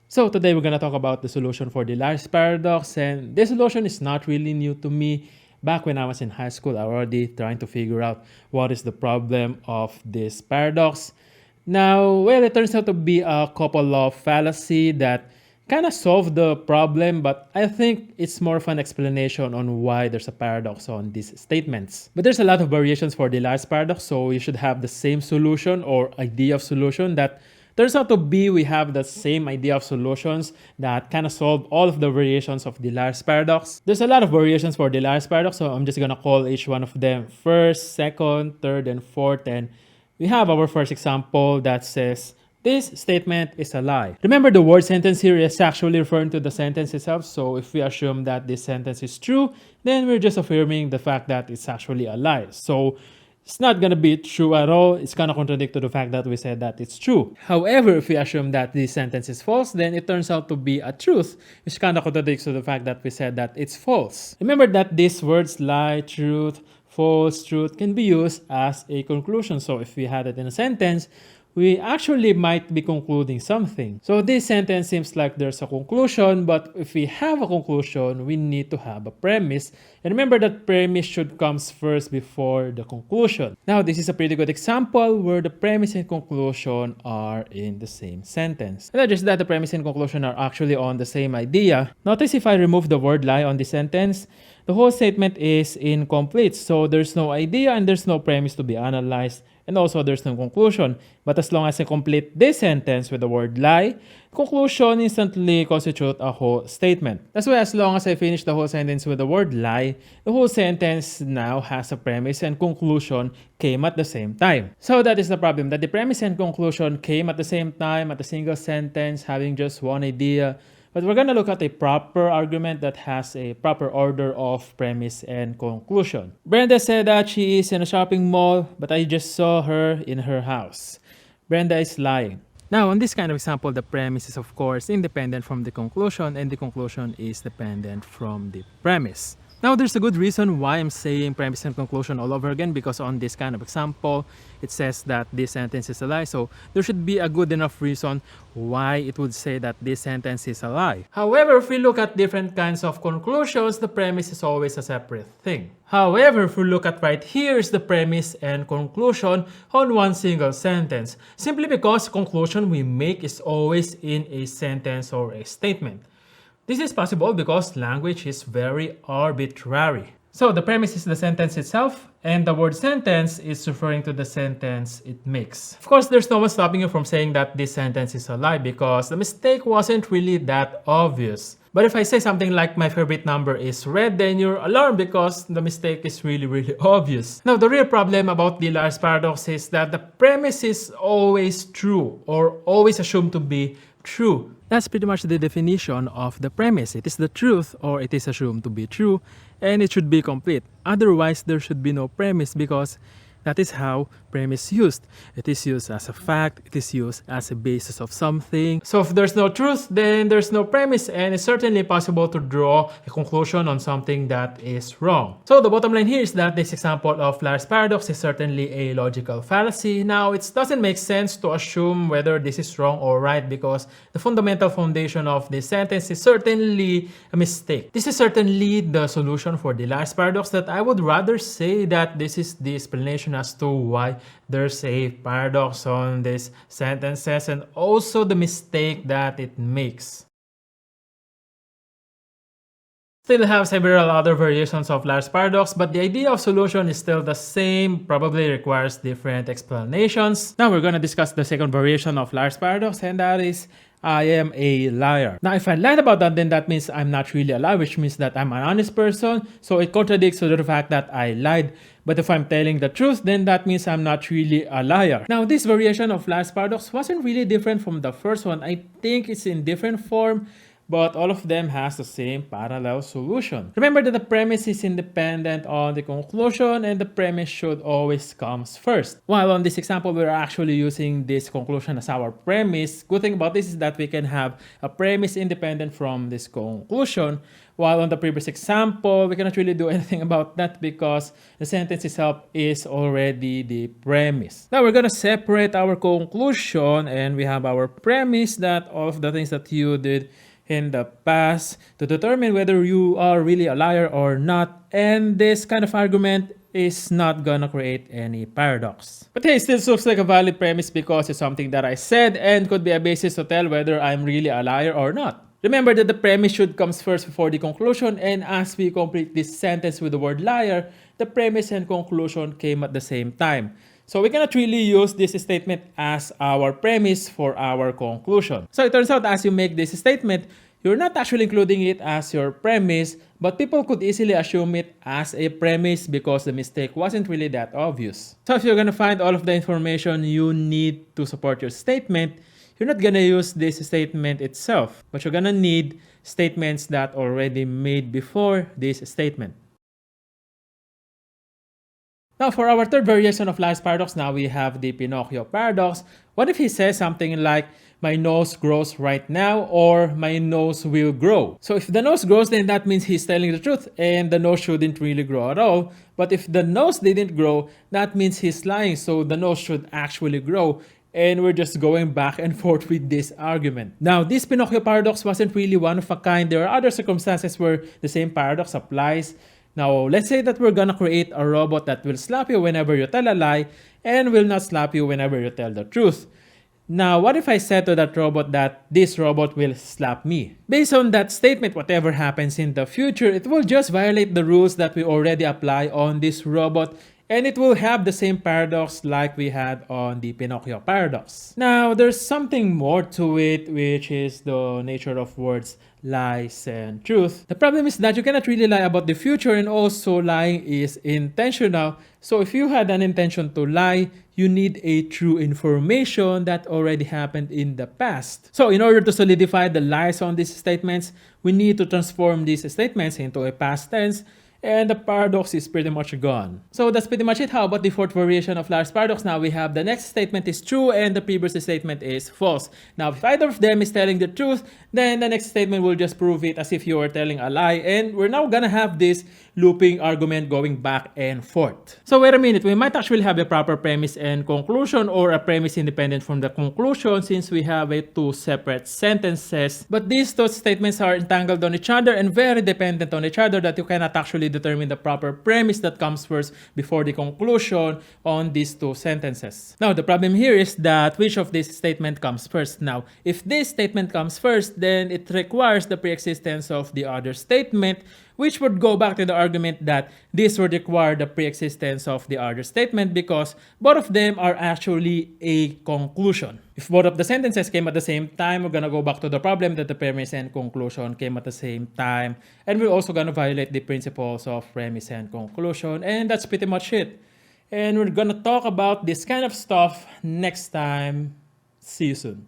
So today we're gonna talk about the solution for the Large paradox, and this solution is not really new to me. Back when I was in high school, I already trying to figure out what is the problem of this paradox. Now, well, it turns out to be a couple of fallacy that kind of solve the problem, but I think it's more of an explanation on why there's a paradox on these statements. But there's a lot of variations for the last paradox, so you should have the same solution or idea of solution that turns out to be we have the same idea of solutions that kind of solve all of the variations of the Lars paradox. There's a lot of variations for the Lars paradox, so I'm just gonna call each one of them first, second, third, and fourth. And we have our first example that says, this statement is a lie. Remember, the word sentence here is actually referring to the sentence itself. So if we assume that this sentence is true, then we're just affirming the fact that it's actually a lie. So it's not going to be true at all. It's going to contradict to the fact that we said that it's true. However, if we assume that this sentence is false, then it turns out to be a truth, which kind of contradicts to the fact that we said that it's false. Remember that these words lie, truth, false, truth can be used as a conclusion. So if we had it in a sentence, we actually might be concluding something. So this sentence seems like there's a conclusion, but if we have a conclusion, we need to have a premise. And remember that premise should come first before the conclusion. Now, this is a pretty good example where the premise and conclusion are in the same sentence. And not just that, the premise and conclusion are actually on the same idea. Notice if I remove the word lie on the sentence, the whole statement is incomplete. So there's no idea and there's no premise to be analyzed. And also, there's no conclusion. But as long as I complete this sentence with the word lie, conclusion instantly constitutes a whole statement. That's why as long as I finish the whole sentence with the word lie, the whole sentence now has a premise and conclusion came at the same time. So that is the problem, that the premise and conclusion came at the same time, at a single sentence, having just one idea. But we're going to look at a proper argument that has a proper order of premise and conclusion. Brenda said that she is in a shopping mall, but I just saw her in her house. Brenda is lying. Now, on this kind of example, the premise is of course independent from the conclusion, and the conclusion is dependent from the premise. Now, there's a good reason why I'm saying premise and conclusion all over again, because on this kind of example, it says that this sentence is a lie. So there should be a good enough reason why it would say that this sentence is a lie. However, if we look at different kinds of conclusions, the premise is always a separate thing. However, if we look at right here is the premise and conclusion on one single sentence, simply because conclusion we make is always in a sentence or a statement. This is possible because language is very arbitrary. So the premise is the sentence itself, and the word sentence is referring to the sentence it makes. Of course, there's no one stopping you from saying that this sentence is a lie because the mistake wasn't really that obvious. But if I say something like my favorite number is red, then you're alarmed because the mistake is really obvious. Now, the real problem about the Lars paradox is that the premise is always true or always assumed to be true. That's pretty much the definition of the premise. It is the truth or it is assumed to be true, and it should be complete. Otherwise, there should be no premise because that is how premise used. It is used as a fact, it is used as a basis of something. So if there's no truth, then there's no premise, and it's certainly possible to draw a conclusion on something that is wrong. So the bottom line here is that this example of Lars paradox is certainly a logical fallacy. Now, it doesn't make sense to assume whether this is wrong or right because the fundamental foundation of this sentence is certainly a mistake. This is certainly the solution for the Lars paradox, that I would rather say that this is the explanation as to why there's a paradox on these sentences and also the mistake that it makes. Still have several other variations of Lars paradox, but the idea of solution is still the same, probably requires different explanations. Now we're going to discuss the second variation of Lars paradox, and that is I am a liar. Now, if I lied about that, then that means I'm not really a liar, which means that I'm an honest person. So it contradicts to the fact that I lied. But if I'm telling the truth, then that means I'm not really a liar. Now, this variation of Lars paradox wasn't really different from the first one. I think it's in different form, but all of them has the same parallel solution. Remember that the premise is independent on the conclusion, and the premise should always comes first. While on this example, we're actually using this conclusion as our premise. Good thing about this is that we can have a premise independent from this conclusion, while on the previous example, we cannot really do anything about that because the sentence itself is already the premise. Now we're gonna separate our conclusion, and we have our premise that all of the things that you did in the past to determine whether you are really a liar or not, and this kind of argument is not gonna create any paradox. But hey, it still looks like a valid premise because it's something that I said and could be a basis to tell whether I'm really a liar or not. Remember that the premise should comes first before the conclusion, and as we complete this sentence with the word liar, the premise and conclusion came at the same time. So we cannot really use this statement as our premise for our conclusion. So it turns out as you make this statement, you're not actually including it as your premise, but people could easily assume it as a premise because the mistake wasn't really that obvious. So if you're gonna find all of the information you need to support your statement, you're not gonna use this statement itself, but you're gonna need statements that already made before this statement. Now for our third variation of liar's paradox, now we have the Pinocchio paradox. What if he says something like, my nose grows right now, or my nose will grow? So if the nose grows, then that means he's telling the truth and the nose shouldn't really grow at all. But if the nose didn't grow, that means he's lying, so the nose should actually grow. And we're just going back and forth with this argument. Now, this Pinocchio paradox wasn't really one of a kind. There are other circumstances where the same paradox applies. Now, let's say that we're gonna create a robot that will slap you whenever you tell a lie and will not slap you whenever you tell the truth. Now, what if I said to that robot that this robot will slap me? Based on that statement, whatever happens in the future, it will just violate the rules that we already apply on this robot, and it will have the same paradox like we had on the Pinocchio paradox. Now, there's something more to it, which is the nature of words lies and truth. The problem is that you cannot really lie about the future, and also lying is intentional. So if you had an intention to lie, you need a true information that already happened in the past. So in order to solidify the lies on these statements, we need to transform these statements into a past tense, and the paradox is pretty much gone. So that's pretty much it. How about the fourth variation of liar's paradox? Now we have the next statement is true and the previous statement is false. Now if either of them is telling the truth, then the next statement will just prove it as if you were telling a lie, and we're now gonna have this looping argument going back and forth. So wait a minute, we might actually have a proper premise and conclusion, or a premise independent from the conclusion, since we have two separate sentences. But these two statements are entangled on each other and very dependent on each other that you cannot actually determine the proper premise that comes first before the conclusion on these two sentences. Now the problem here is that which of this statement comes first. Now if this statement comes first, then it requires the pre-existence of the other statement, which would go back to the argument that this would require the pre-existence of the other statement because both of them are actually a conclusion. If both of the sentences came at the same time, we're gonna go back to the problem that the premise and conclusion came at the same time, and we're also gonna violate the principles of premise and conclusion, and that's pretty much it. And we're gonna talk about this kind of stuff next time. See you soon.